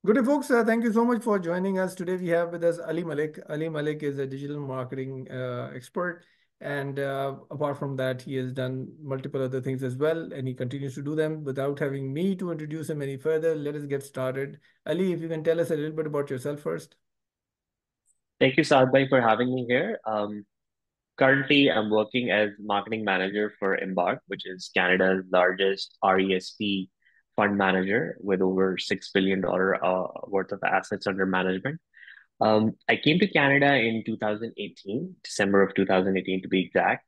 Good day, folks. Thank you so much for joining us. Today we have with us Ali Malik. Ali Malik is a digital marketing expert. And apart from that, he has done multiple other things as well, and he continues to do them. Without having me to introduce him any further, let us get started. Ali, if you can tell us a little bit about yourself first. Thank you, Saad Bhai, for having me here. Currently, I'm working as marketing manager for Embark, which is Canada's largest RESP fund manager with over $6 billion worth of assets under management. I came to Canada in 2018, December of 2018 to be exact.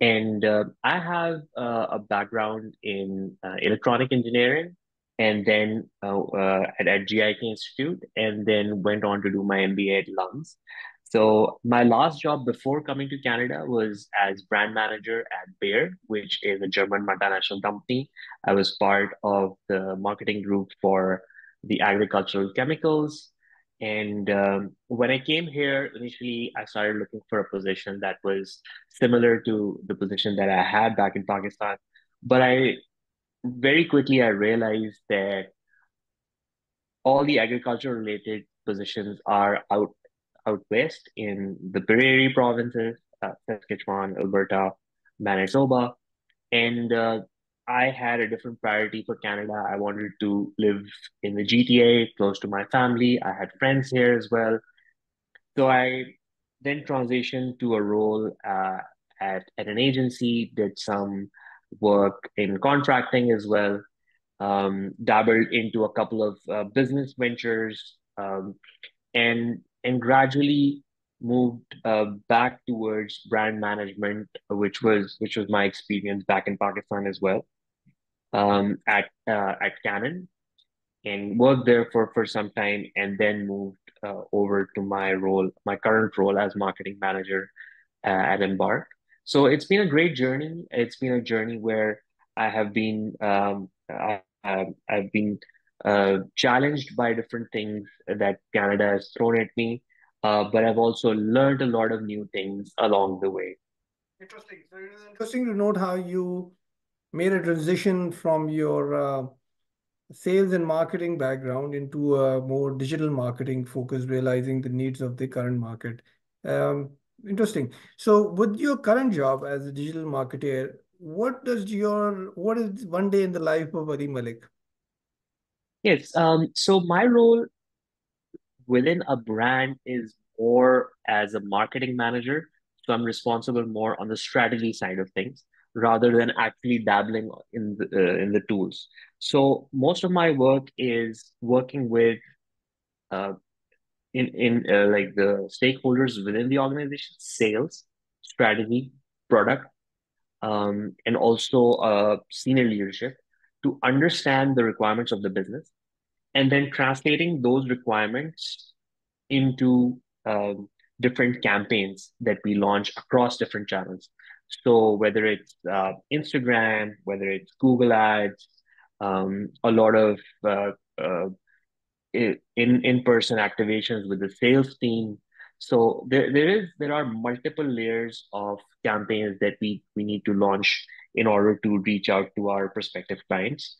And I have a background in electronic engineering and then at GIK Institute, and then went on to do my MBA at Lunds. So my last job before coming to Canada was as brand manager at Bayer, which is a German multinational company. I was part of the marketing group for the agricultural chemicals. And when I came here, initially, I started looking for a position that was similar to the position that I had back in Pakistan. But I very quickly I realized that all the agriculture related positions are out west in the Prairie provinces, Saskatchewan, Alberta, Manitoba, and I had a different priority for Canada. I wanted to live in the GTA, close to my family. I had friends here as well. So I then transitioned to a role at an agency, did some work in contracting as well, dabbled into a couple of business ventures, and gradually moved back towards brand management, which was my experience back in Pakistan as well, at Canon, and worked there for some time, and then moved over to my current role as marketing manager at Embark. So it's been a great journey. It's been a journey where I have been I've been challenged by different things that Canada has thrown at me, but I've also learned a lot of new things along the way. Interesting. So it is interesting to note how you made a transition from your sales and marketing background into a more digital marketing focus, realizing the needs of the current market. Um, Interesting. So, with your current job as a digital marketer, what is one day in the life of Ali Malik? Yes. So my role within a brand is more as a marketing manager. So I'm responsible more on the strategy side of things rather than actually dabbling in the tools. So most of my work is working with uh, in like the stakeholders within the organization, sales, strategy, product, and also senior leadership to understand the requirements of the business and then translating those requirements into different campaigns that we launch across different channels. So whether it's Instagram, whether it's Google Ads, a lot of uh, in-person activations with the sales team. So there are multiple layers of campaigns that we need to launch in order to reach out to our prospective clients.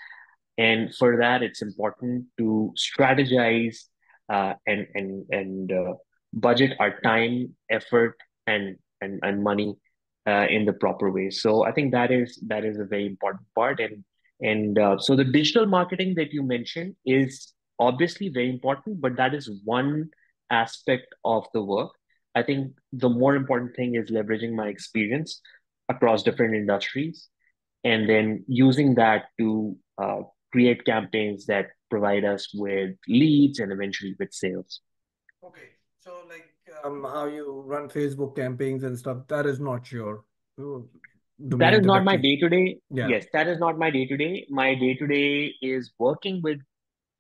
And for that, it's important to strategize and budget our time, effort, and money in the proper way. So I think that is a very important part. And so the digital marketing that you mentioned is obviously very important, but that is one aspect of the work. I think the more important thing is leveraging my experience across different industries and then using that to create campaigns that provide us with leads and eventually with sales. Okay, so like how you run Facebook campaigns and stuff, that is not your uh, That domain is not my directly. day to day. Yeah, Yes, that is not my day to day. My day to day is working with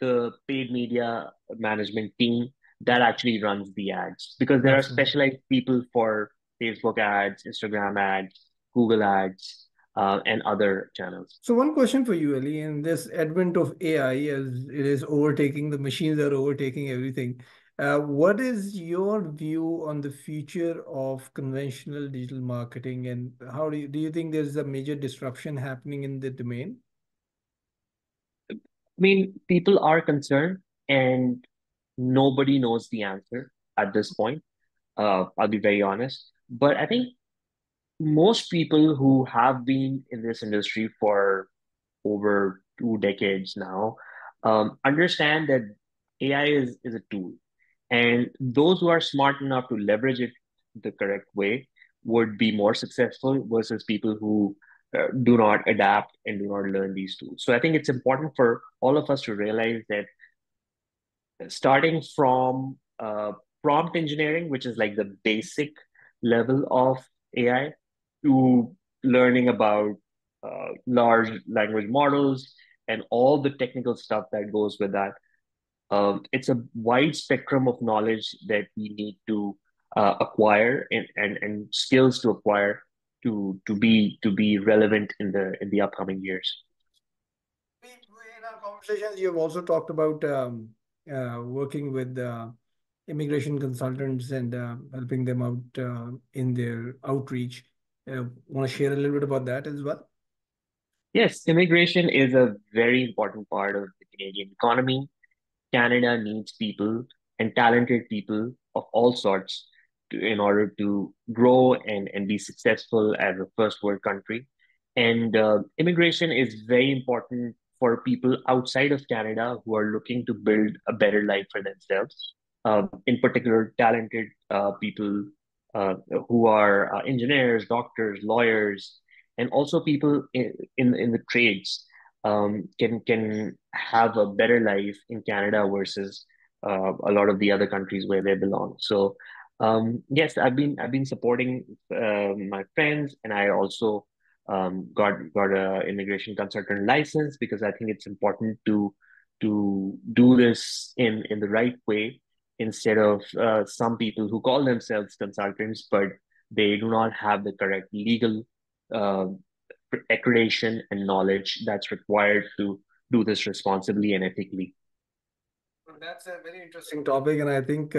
the paid media management team that actually runs the ads because there are absolutely. specialized people for Facebook ads, Instagram ads, Google ads, and other channels. So one question for you, Ali, in this advent of AI, as it is overtaking, the machines are overtaking everything. What is your view on the future of conventional digital marketing, and how do you think there's a major disruption happening in the domain? I mean, people are concerned. and nobody knows the answer at this point. I'll be very honest. But I think most people who have been in this industry for over 2 decades now understand that AI is a tool. And those who are smart enough to leverage it the correct way would be more successful versus people who do not adapt and do not learn these tools. So I think it's important for all of us to realize that starting from prompt engineering, which is like the basic level of AI, to learning about large language models and all the technical stuff that goes with that. It's a wide spectrum of knowledge that we need to acquire and skills to acquire to be relevant in the upcoming years. In our conversations, you've also talked about working with immigration consultants and helping them out in their outreach. Want to share a little bit about that as well? Yes, immigration is a very important part of the Canadian economy. Canada needs people and talented people of all sorts in order to grow and be successful as a first world country. And immigration is very important for people outside of Canada who are looking to build a better life for themselves. In particular, talented people uh, who are engineers, doctors, lawyers, and also people in the trades can have a better life in Canada versus a lot of the other countries where they belong. So yes, I've been supporting my friends, and I also got a immigration consultant license because I think it's important to do this in the right way instead of some people who call themselves consultants but they do not have the correct legal uh, accreditation and knowledge that's required to do this responsibly and ethically. Well, that's a very interesting topic, and I think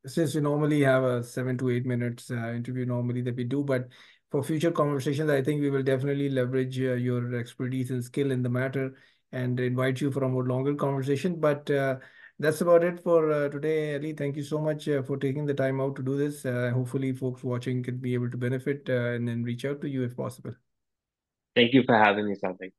since we normally have a 7 to 8 minutes interview normally that we do, but for future conversations, I think we will definitely leverage your expertise and skill in the matter and invite you for a more longer conversation. But that's about it for today, Ali. Thank you so much for taking the time out to do this. Hopefully, folks watching can be able to benefit and then reach out to you if possible. Thank you for having me, something.